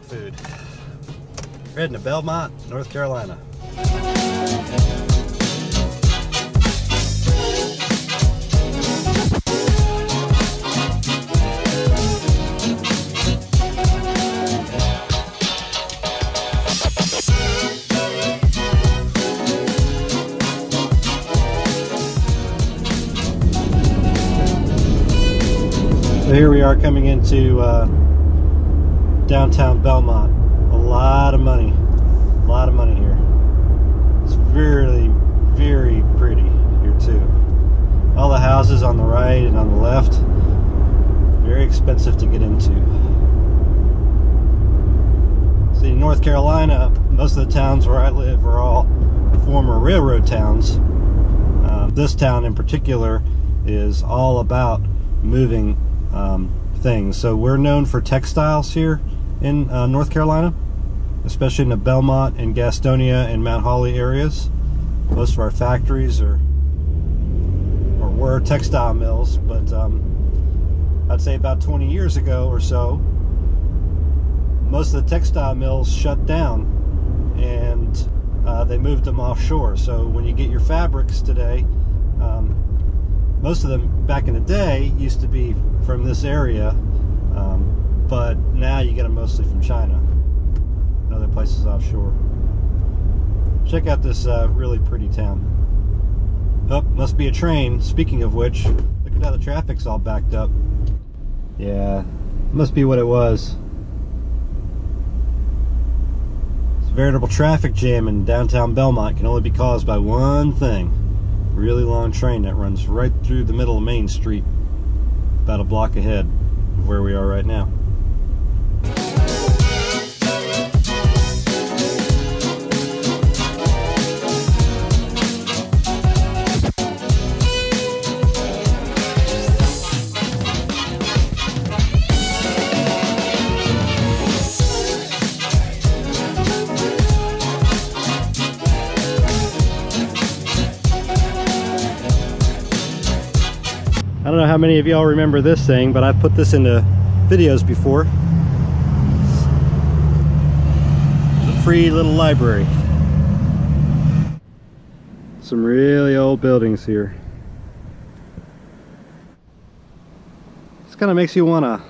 food. We're heading to Belmont, North Carolina. So here we are coming into downtown Belmont. A lot of money here. It's very, very pretty here too. All the houses on the right and on the left, very expensive to get into. See, in North Carolina, most of the towns where I live are all former railroad towns. This town in particular is all about moving things. So we're known for textiles here in North Carolina, especially in the Belmont and Gastonia and Mount Holly areas. Most of our factories were textile mills, but I'd say about 20 years ago or so, most of the textile mills shut down and they moved them offshore. So when you get your fabrics today, most of them back in the day used to be from this area, but now you get them mostly from China and other places offshore. Check out this really pretty town. Oh, must be a train. Speaking of which, look at how the traffic's all backed up. Yeah, must be what it was. It's a veritable traffic jam in downtown Belmont. Can only be caused by one thing. Really long train that runs right through the middle of Main Street, about a block ahead of where we are right now. I don't know how many of y'all remember this thing, but I've put this into videos before. It's a free little library. Some really old buildings here. This kind of makes you want to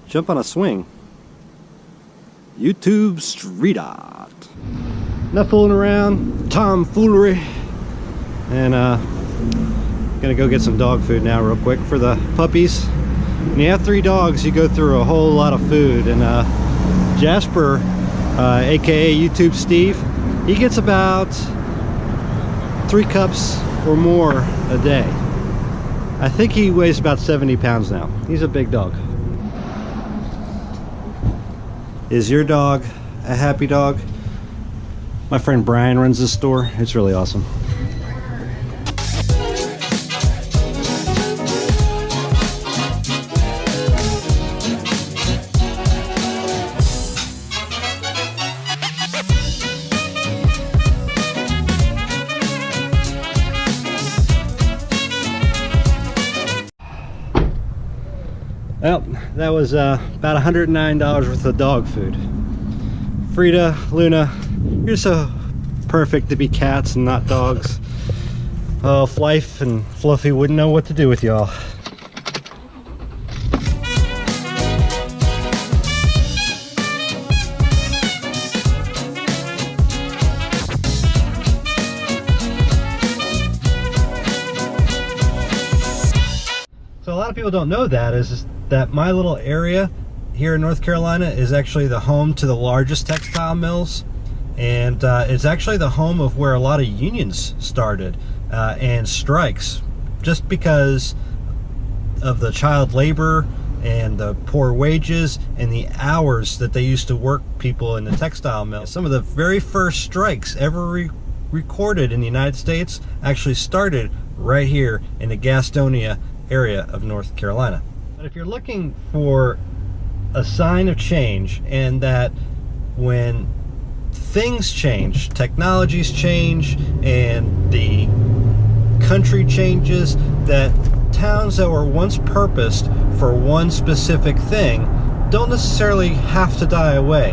jump on a swing. YouTube street art. Enough fooling around, tomfoolery, and gonna go get some dog food now real quick for the puppies. When you have 3 dogs, you go through a whole lot of food, and Jasper, aka YouTube Steve, he gets about 3 cups or more a day. I think he weighs about 70 pounds now. He's a big dog. Is your dog a happy dog? My friend Brian runs this store. It's really awesome. Well, that was about $109 worth of dog food. Frida, Luna, you're so perfect to be cats and not dogs. Oh, Flife and Fluffy wouldn't know what to do with y'all. So a lot of people don't know that is that my little area here in North Carolina is actually the home to the largest textile mills, and it's actually the home of where a lot of unions started and strikes, just because of the child labor and the poor wages and the hours that they used to work people in the textile mill. Some of the very first strikes ever recorded in the United States actually started right here in the Gastonia area of North Carolina. But if you're looking for a sign of change, and that when things change, technologies change, and the country changes, that towns that were once purposed for one specific thing don't necessarily have to die away.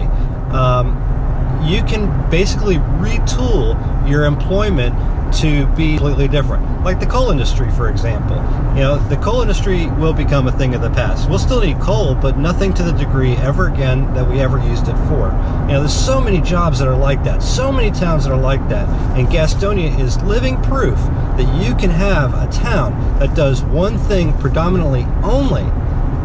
You can basically retool your employment to be completely different. Like the coal industry, for example. You know, the coal industry will become a thing of the past. We'll still need coal, but nothing to the degree ever again that we ever used it for. You know, there's so many jobs that are like that, so many towns that are like that, and Gastonia is living proof that you can have a town that does one thing predominantly only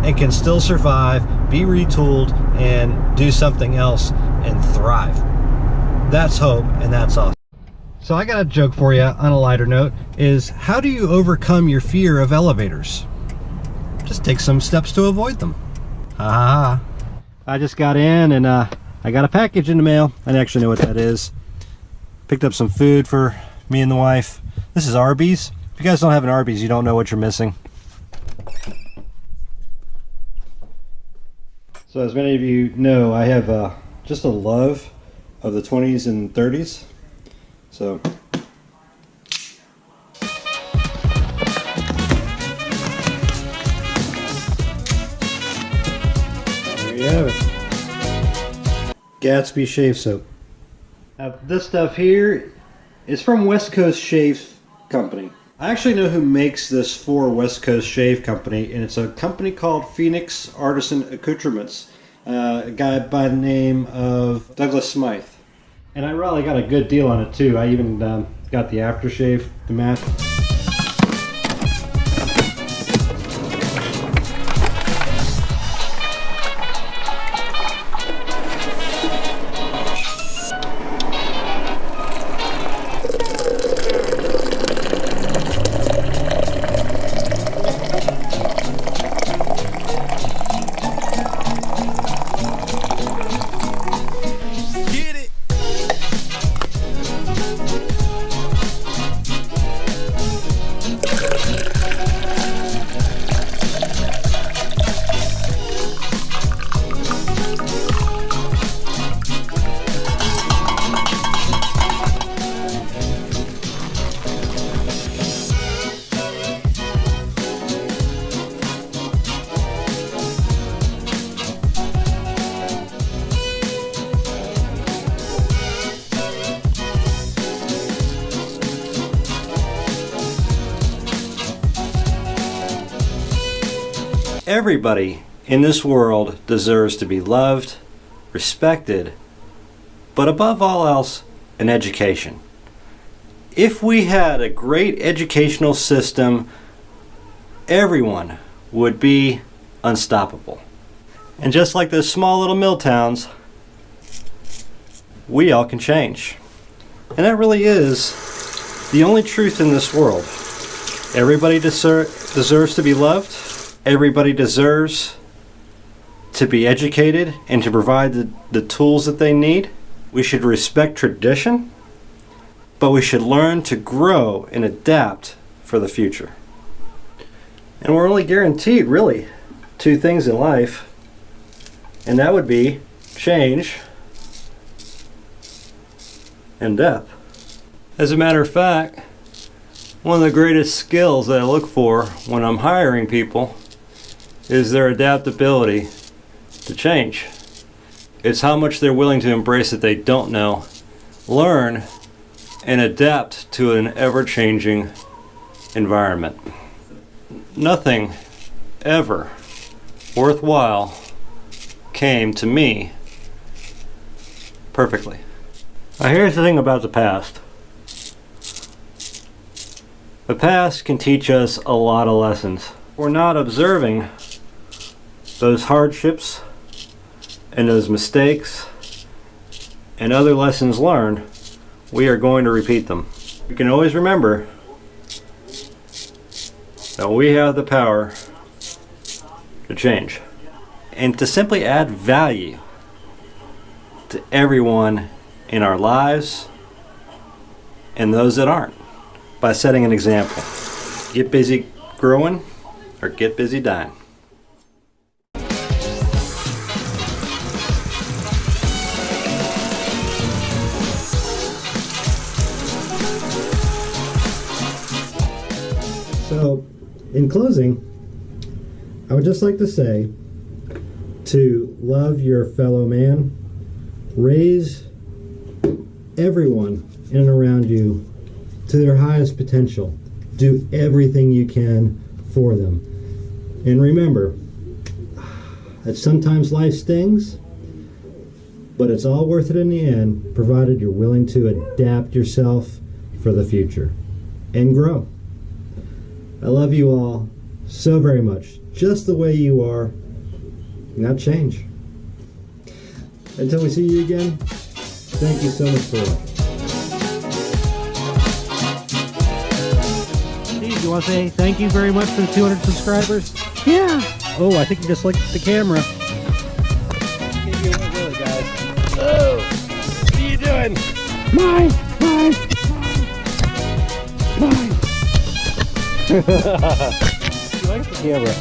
and can still survive, be retooled, and do something else and thrive. That's hope, and that's awesome. So I got a joke for you on a lighter note, is how do you overcome your fear of elevators? Just take some steps to avoid them. Ha ha ha. I just got in and I got a package in the mail. I didn't actually know what that is. Picked up some food for me and the wife. This is Arby's. If you guys don't have an Arby's, you don't know what you're missing. So as many of you know, I have just a love of the 20s and 30s. So there you have it. Gatsby shave soap. Now this stuff here is from West Coast Shave Company. I actually know who makes this for West Coast Shave Company, and it's a company called Phoenix Artisan Accoutrements. A guy by the name of Douglas Smythe. And I really got a good deal on it too. I even got the aftershave, the mat. Everybody in this world deserves to be loved, respected, but above all else, an education. If we had a great educational system, everyone would be unstoppable. And just like those small little mill towns, we all can change. And that really is the only truth in this world. Everybody deserves to be loved. Everybody deserves to be educated and to provide the tools that they need. We should respect tradition, but we should learn to grow and adapt for the future. And we're only guaranteed, really, two things in life, and that would be change and death. As a matter of fact, one of the greatest skills that I look for when I'm hiring people is their adaptability to change. It's how much they're willing to embrace that they don't know, learn, and adapt to an ever-changing environment. Nothing ever worthwhile came to me perfectly. Now here's the thing about the past. The past can teach us a lot of lessons. We're not observing those hardships and those mistakes and other lessons learned. We are going to repeat them. You can always remember that we have the power to change and to simply add value to everyone in our lives and those that aren't by setting an example. Get busy growing or get busy dying. So, in closing, I would just like to say to love your fellow man, raise everyone in and around you to their highest potential. Do everything you can for them. And remember that sometimes life stings, but it's all worth it in the end, provided you're willing to adapt yourself for the future and grow. I love you all so very much, just the way you are. Not change. Until we see you again, thank you so much for watching. Steve, you want to say thank you very much for the 200 subscribers? Yeah. Oh, I think you just licked the camera. Give you one really, guys. Oh, what are you doing? Mine. You like the camera.